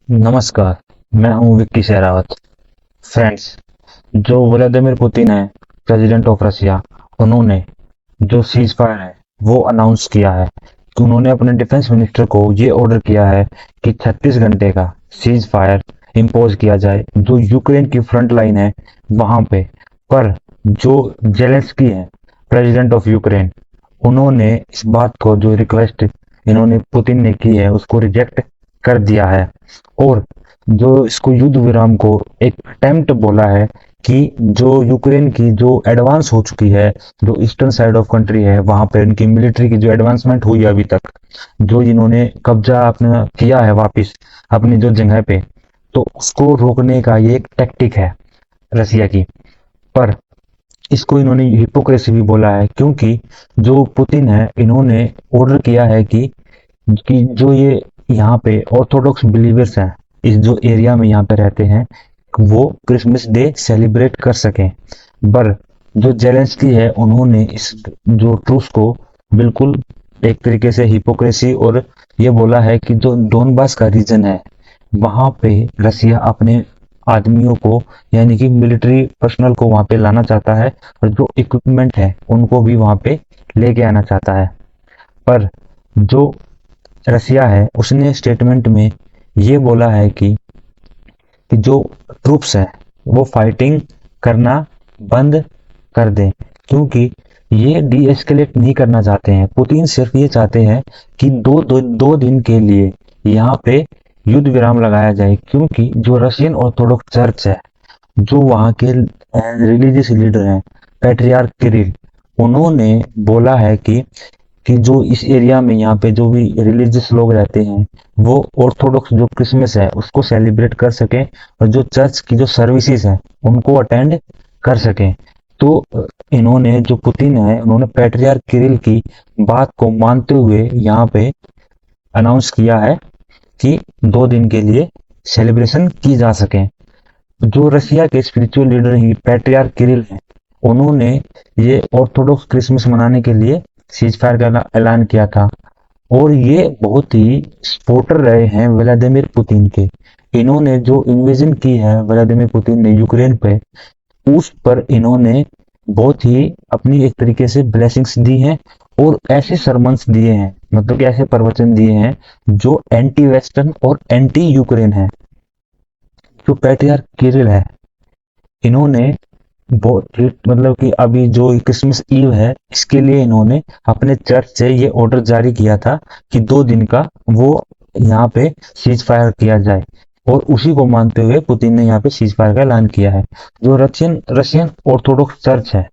नमस्कार, मैं हूं विक्की शेरावत। फ्रेंड्स, जो व्लादिमीर पुतिन है, प्रेसिडेंट ऑफ रसिया, उन्होंने जो सीज फायर है वो अनाउंस किया है कि उन्होंने अपने डिफेंस मिनिस्टर को ये ऑर्डर किया है कि 36 घंटे का सीज फायर इम्पोज किया जाए जो यूक्रेन की फ्रंट लाइन है वहां पे। पर जो जेलेंस्की है, प्रेसिडेंट ऑफ यूक्रेन, उन्होंने इस बात को, जो रिक्वेस्ट इन्होंने पुतिन ने की है, उसको रिजेक्ट कर दिया है। और जो इसको युद्ध विराम को एक अटेम्प्ट बोला है कि जो यूक्रेन की जो एडवांस हो चुकी है, जो ईस्टर्न साइड ऑफ कंट्री है, वहां पर इनकी मिलिट्री की जो एडवांसमेंट हुई है अभी तक, जो इन्होंने कब्जा अपना किया है वापस अपनी जो जगह पे, तो उसको रोकने का ये एक टैक्टिक है रसिया की। पर इसको इन्होंने हिपोक्रेसी भी बोला है, क्योंकि जो पुतिन है, इन्होंने ऑर्डर किया है कि जो ये यहाँ पे ऑर्थोडॉक्स बिलीवर्स हैं, इस जो एरिया में यहाँ पे रहते हैं, वो क्रिसमस डे सेलिब्रेट कर सकें। पर जो जेलेंस्की है, उन्होंने इस जो ट्रूस को बिल्कुल एक तरीके से हिपोक्रेसी, और ये बोला है कि जो डोनबास का रीजन है, वहां पे रसिया अपने आदमियों को, यानी कि मिलिट्री पर्सनल को वहां पे लाना चाहता है, और जो इक्विपमेंट है उनको भी वहां पे लेके आना चाहता है। पर जो रसिया है, उसने स्टेटमेंट में ये बोला है कि जो ट्रूप्स हैं वो फाइटिंग करना बंद कर दें, क्योंकि ये डी एस्केलेट नहीं करना चाहते हैं। पुतिन सिर्फ ये चाहते हैं कि दो दिन के लिए यहाँ पे युद्ध विराम लगाया जाए, क्योंकि जो रशियन ऑर्थोडॉक्स चर्च है, जो वहाँ के रिलीजियस लीडर हैं, पैट्रियार्क किरिल, उन्होंने बोला है कि जो इस एरिया में यहाँ पे जो भी रिलीजियस लोग रहते हैं, वो ऑर्थोडॉक्स जो क्रिसमस है उसको सेलिब्रेट कर सकें, और जो चर्च की जो सर्विसेज हैं उनको अटेंड कर सकें। तो इन्होंने, जो पुतिन है, उन्होंने पैट्रियार्क किरिल की बात को मानते हुए यहाँ पे अनाउंस किया है कि 2 दिन के लिए सेलिब्रेशन की जा सके। जो रसिया के स्पिरिचुअल लीडर ही पैट्रियार्क किरिल हैं, उन्होंने ये ऑर्थोडॉक्स क्रिसमस मनाने के लिए सीज फायर का ऐलान किया था। और ये बहुत ही सपोर्टर रहे हैं व्लादिमीर पुतिन के। इन्होंने जो इन्वेजन की है व्लादिमीर पुतिन ने यूक्रेन पे, उस पर इन्होंने बहुत ही अपनी एक तरीके से ब्लेसिंग्स दी हैं, और ऐसे सरमन्स दिए हैं, मतलब कि ऐसे प्रवचन दिए हैं जो एंटी वेस्टर्न और एंटी यूक्रेन है। जो पैट्रियार्क किरिल है, इन्होंने बहुत, मतलब कि अभी जो क्रिसमस ईव है, इसके लिए इन्होंने अपने चर्च से ये ऑर्डर जारी किया था कि 2 दिन का वो यहाँ पे सीज फायर किया जाए, और उसी को मानते हुए पुतिन ने यहाँ पे सीज फायर का ऐलान किया है। जो रशियन रशियन ऑर्थोडॉक्स चर्च है,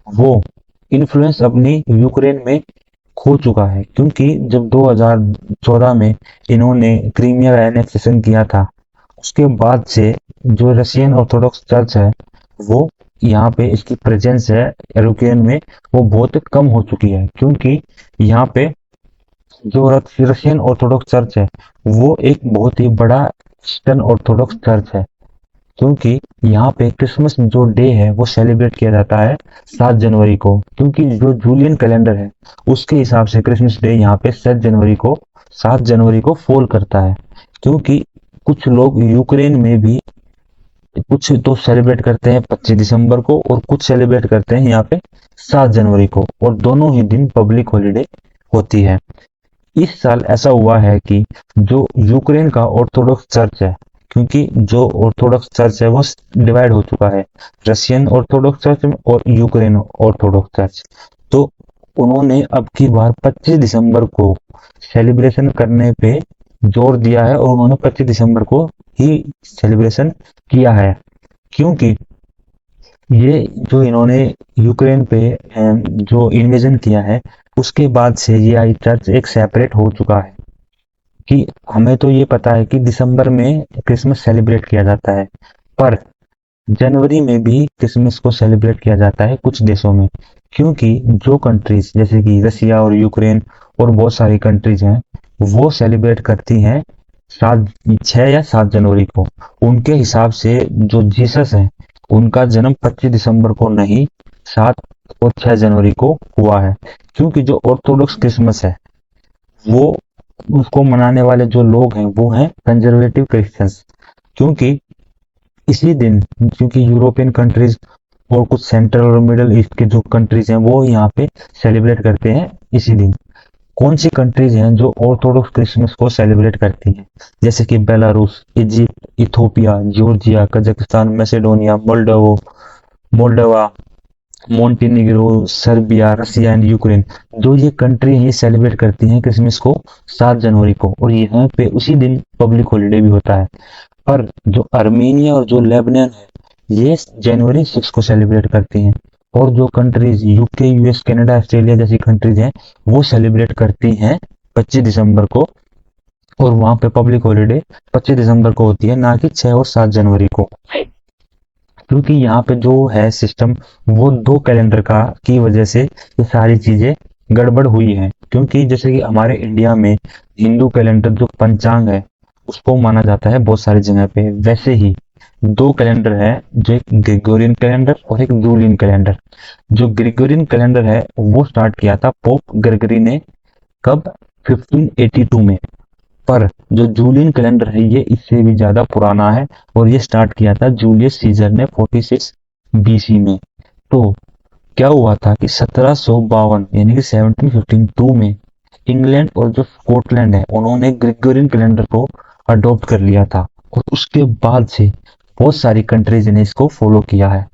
वो इन्फ्लुएंस अपनी यूक्रेन में खो चुका है, क्योंकि जब 2014 में इन्होंने क्रीमिया का एनेक्सेशन किया था, उसके बाद से जो रशियन ऑर्थोडॉक्स चर्च है, वो यहाँ पे इसकी प्रेजेंस है यूक्रेन में, वो बहुत कम हो चुकी है। क्योंकि यहाँ पे जो रशियन ऑर्थोडॉक्स चर्च है, वो एक बहुत ही बड़ा ईस्टर्न ऑर्थोडॉक्स चर्च है। क्योंकि यहाँ पे क्रिसमस जो डे है वो सेलिब्रेट किया जाता है 7 जनवरी को, क्योंकि जो जूलियन कैलेंडर है उसके हिसाब से क्रिसमस डे यहाँ पे 7 जनवरी को फॉल करता है। क्योंकि कुछ लोग यूक्रेन में भी, कुछ तो सेलिब्रेट करते हैं 25 दिसंबर को, और कुछ सेलिब्रेट करते हैं यहाँ पे 7 जनवरी को, और दोनों ही दिन पब्लिक हॉलीडे होती है। इस साल ऐसा हुआ है कि जो यूक्रेन का ऑर्थोडॉक्स चर्च है, क्योंकि जो ऑर्थोडॉक्स चर्च है वो डिवाइड हो चुका है रशियन ऑर्थोडॉक्स चर्च में और यूक्रेन ऑर्थोडॉक्स चर्च, तो उन्होंने अब की बार 25 दिसंबर को सेलिब्रेशन करने पे जोर दिया है, और उन्होंने 25 दिसंबर को ही सेलिब्रेशन किया है। क्योंकि ये जो इन्होंने यूक्रेन पे जो इन्वेजन किया है, उसके बाद से ये आई चर्च एक सेपरेट हो चुका है। कि हमें तो ये पता है कि दिसंबर में क्रिसमस सेलिब्रेट किया जाता है, पर जनवरी में भी क्रिसमस को सेलिब्रेट किया जाता है कुछ देशों में। क्योंकि जो कंट्रीज जैसे कि रसिया और यूक्रेन और बहुत सारी कंट्रीज हैं, वो सेलिब्रेट करती हैं 6 या 7 जनवरी को। उनके हिसाब से जो जीसस है, उनका जन्म 25 दिसंबर को नहीं, 7 और 6 जनवरी को हुआ है। क्योंकि जो ऑर्थोडॉक्स क्रिसमस है, वो उसको मनाने वाले जो लोग हैं वो हैं कंजर्वेटिव क्रिश्चियंस, क्योंकि इसी दिन, क्योंकि यूरोपियन कंट्रीज और कुछ सेंट्रल और मिडल ईस्ट के जो कंट्रीज हैं वो यहाँ पे सेलिब्रेट करते हैं इसी दिन। कौन सी कंट्रीज हैं जो ऑर्थोडॉक्स क्रिसमस को सेलिब्रेट करती हैं? जैसे कि Belarus, Egypt, Ethiopia, Georgia, Kazakhstan, Macedonia, Moldova, Montenegro, Serbia, Russia and Ukraine. जो ये कंट्री है ये सेलिब्रेट करती हैं क्रिसमस को 7 जनवरी को, और यहाँ पे उसी दिन पब्लिक हॉलीडे भी होता है। पर जो अर्मेनिया और जो लेबनान है ये जनवरी 6 को सेलिब्रेट करती हैं, और जो countries UK, US, Canada, Australia जैसी कंट्रीज हैं वो सेलिब्रेट करती हैं 25 दिसंबर को, और वहां पे पब्लिक हॉलीडे 25 दिसंबर को होती है, ना कि 6 और 7 जनवरी को। क्योंकि यहाँ पे जो है सिस्टम वो दो कैलेंडर का की वजह से ये सारी चीजें गड़बड़ हुई है। क्योंकि जैसे कि हमारे इंडिया में हिंदू कैलेंडर जो पंचांग है उसको माना जाता है बहुत सारी जगह पे, वैसे ही दो कैलेंडर है, जो एक ग्रेगोरियन कैलेंडर और एक जूलियन कैलेंडर। जो ग्रेगोरियन कैलेंडर है वो स्टार्ट किया था पोप ग्रेगरी ने, कब? 1582 में। पर जो जूलियन कैलेंडर है ये इससे भी ज्यादा पुराना है, और ये स्टार्ट किया था जूलियस सीजर ने 46 बीसी में। तो क्या हुआ था कि 1752 यानी कि 1752 में इंग्लैंड और जो स्कॉटलैंड है उन्होंने ग्रेगोरियन कैलेंडर को अडॉप्ट कर लिया था, और उसके बाद से बहुत सारी कंट्रीज ने इसको फॉलो किया है।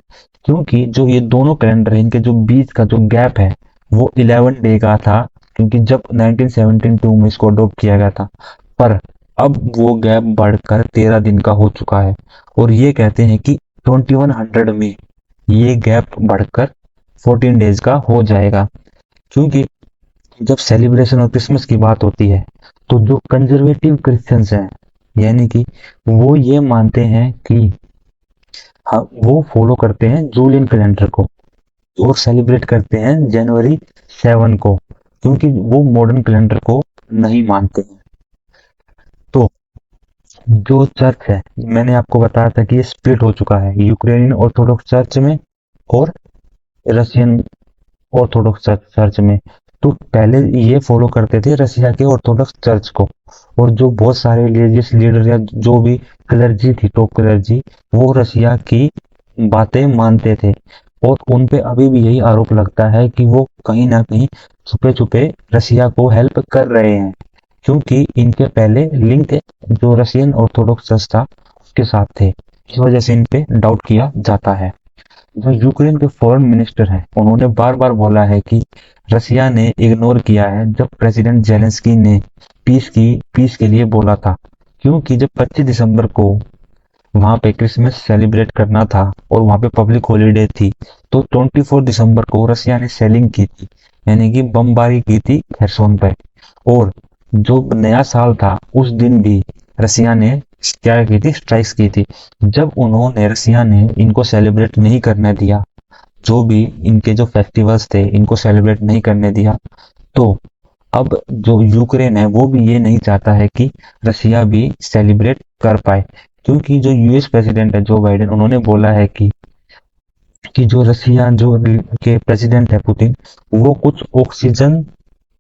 क्योंकि जो ये दोनों कैलेंडर है इनके जो बीच का जो गैप है वो 11 डे का था, क्योंकि जब 1972 में इसको अडॉप्ट किया गया था। पर अब वो गैप बढ़कर 13 दिन का हो चुका है, और ये कहते हैं कि 2100 में ये गैप बढ़कर 14 डेज का हो जाएगा। क्योंकि जब सेलिब्रेशन और क्रिसमस की बात होती है तो जो कंजर्वेटिव क्रिश्चियंस हैं, यानी कि वो ये मानते हैं कि हाँ, वो फॉलो करते हैं जूलियन कैलेंडर को और सेलिब्रेट करते हैं जनवरी 7 को, क्योंकि वो मॉडर्न कैलेंडर को नहीं मानते हैं। तो जो चर्च है, मैंने आपको बताया था कि ये स्प्लिट हो चुका है यूक्रेनियन ऑर्थोडॉक्स चर्च में और रशियन ऑर्थोडॉक्स चर्च में। तो पहले ये फॉलो करते थे रशिया के ऑर्थोडॉक्स चर्च को, और जो बहुत सारे रिलीजियस लीडर या जो भी क्लर्जी थी, टॉप क्लर्जी, वो रशिया की बातें मानते थे। और उन पे अभी भी यही आरोप लगता है कि वो कहीं ना कहीं छुपे छुपे रशिया को हेल्प कर रहे हैं, क्योंकि इनके पहले लिंक जो रशियन ऑर्थोडॉक्स चर्च था उसके साथ थे। इस वजह से इन पे डाउट किया जाता है। जो यूक्रेन के फॉरेन मिनिस्टर हैं उन्होंने बार बार बोला है कि रसिया ने इग्नोर किया है जब प्रेसिडेंट जेलेंस्की ने पीस के लिए बोला था। क्योंकि जब 25 दिसंबर को वहां पे क्रिसमस सेलिब्रेट करना था और वहां पे पब्लिक हॉलीडे थी, तो 24 दिसंबर को रसिया ने सेलिंग की थी, यानी कि बमबारी की थी खेरसोन पर। और जो नया साल था उस दिन भी रसिया ने क्या की थी? स्ट्राइक्स की थी। जब उन्होंने रसिया ने इनको सेलिब्रेट नहीं करने दिया, जो भी इनके जो फेस्टिवल्स थे इनको सेलिब्रेट नहीं करने दिया, तो अब जो यूक्रेन है वो भी ये नहीं चाहता है कि रसिया भी सेलिब्रेट कर पाए। क्योंकि जो यूएस प्रेसिडेंट है जो बाइडेन, उन्होंने बोला है कि जो रसिया जो के प्रेसिडेंट है पुतिन, वो कुछ ऑक्सीजन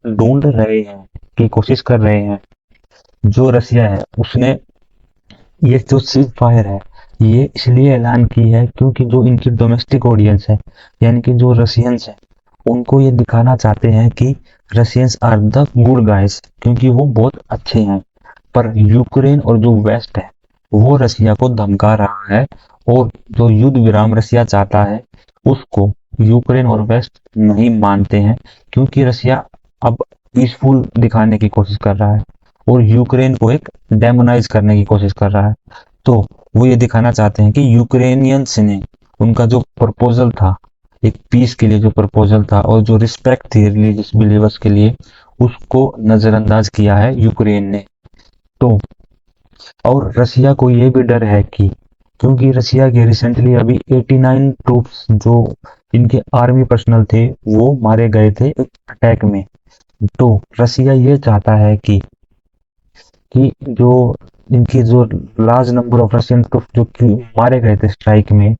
ढूंढ रहे हैं, की कोशिश कर रहे हैं। जो रसिया है उसने ये जो सीज फायर है ये इसलिए ऐलान की है क्योंकि जो इनकी डोमेस्टिक ऑडियंस है, यानी कि जो रशियंस है, उनको ये दिखाना चाहते हैं कि Russians are the good guys, क्योंकि वो बहुत अच्छे हैं। पर यूक्रेन और जो वेस्ट है वो रसिया को धमका रहा है, और जो युद्ध विराम रसिया चाहता है उसको यूक्रेन और वेस्ट नहीं मानते हैं, क्योंकि रसिया अब पीसफुल दिखाने की कोशिश कर रहा है और यूक्रेन को एक डेमोनाइज करने की कोशिश कर रहा है। तो वो ये दिखाना चाहते हैं कि यूक्रेनियंस ने उनका जो प्रपोजल था, एक पीस के लिए जो प्रपोजल था और जो रिस्पेक्ट थी रिलीजियस बिलीवर्स के लिए, उसको नजरअंदाज किया है यूक्रेन ने। तो और रसिया को ये भी डर है कि क्योंकि रसिया के रिसेंटली अभी 89 ट्रूप्स जो इनके आर्मी पर्सनल थे वो मारे गए थे अटैक में। तो रसिया ये चाहता है कि जो इनकी जो large number of Russian troop जो मारे गए थे स्ट्राइक में,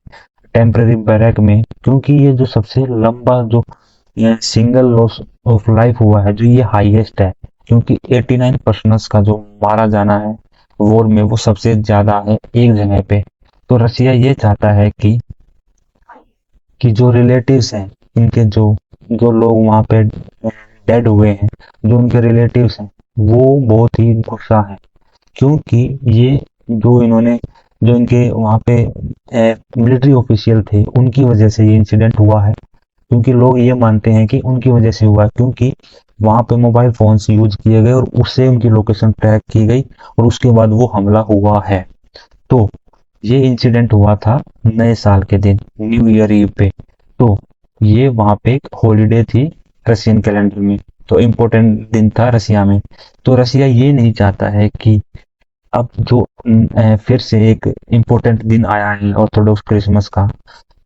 टेम्पररी बैरक में, क्योंकि ये जो सबसे लंबा जो सिंगल लॉस ऑफ लाइफ हुआ है, जो ये हाईएस्ट है क्योंकि 89 पर्सनस का जो मारा जाना है वॉर में वो सबसे ज्यादा है एक जगह पे। तो रसिया ये चाहता है कि जो रिलेटिव्स हैं इनके, जो जो लोग वहां पे डेड हुए हैं, जो उनके रिलेटिव्स हैं, वो बहुत ही गुस्सा है। क्योंकि ये जो इन्होंने जो इनके वहां पे मिलिट्री ऑफिशियल थे उनकी वजह से ये इंसिडेंट हुआ है। क्योंकि लोग ये मानते हैं कि उनकी वजह से हुआ है, क्योंकि वहां पे मोबाइल फोन्स यूज किए गए और उससे उनकी लोकेशन ट्रैक की गई और उसके बाद वो हमला हुआ है। तो ये इंसिडेंट हुआ था नए साल के दिन, न्यू ईयर ईव पे। तो ये वहां पे एक हॉलीडे थी रशियन कैलेंडर में, तो इम्पोर्टेंट दिन था रसिया में। तो रसिया ये नहीं चाहता है कि अब जो फिर से एक इम्पोर्टेंट दिन आया है ऑर्थोडॉक्स क्रिसमस का,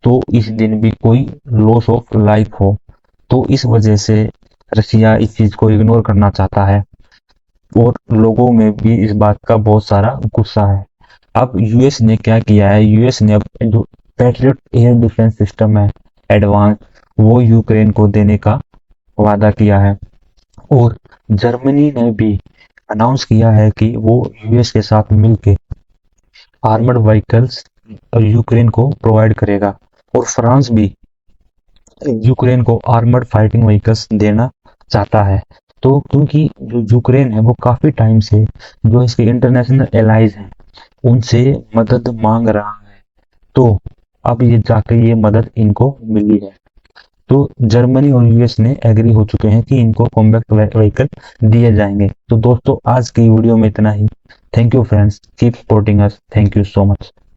तो इस दिन भी कोई लॉस ऑफ लाइफ हो। तो इस वजह से रसिया इस चीज को इग्नोर करना चाहता है और लोगों में भी इस बात का बहुत सारा गुस्सा है। अब यूएस ने क्या किया है, यूएस ने अब जो पैट्रियट एयर डिफेंस सिस्टम है एडवांस, वो यूक्रेन को देने का वादा किया है। और जर्मनी ने भी अनाउंस किया है कि वो यूएस के साथ मिलकर आर्मर्ड व्हीकल्स यूक्रेन को प्रोवाइड करेगा। और फ्रांस भी यूक्रेन को आर्मर्ड फाइटिंग व्हीकल्स देना चाहता है। तो क्योंकि जो यूक्रेन है वो काफी टाइम से जो इसके इंटरनेशनल एलाइज हैं उनसे मदद मांग रहा है। तो अब ये जाके ये मदद इनको मिली है। तो जर्मनी और यूएस ने एग्री हो चुके हैं कि इनको कॉम्बैक्ट व्हीकल दिए जाएंगे। तो दोस्तों आज की वीडियो में इतना ही। Thank you friends, keep supporting us, thank you so much.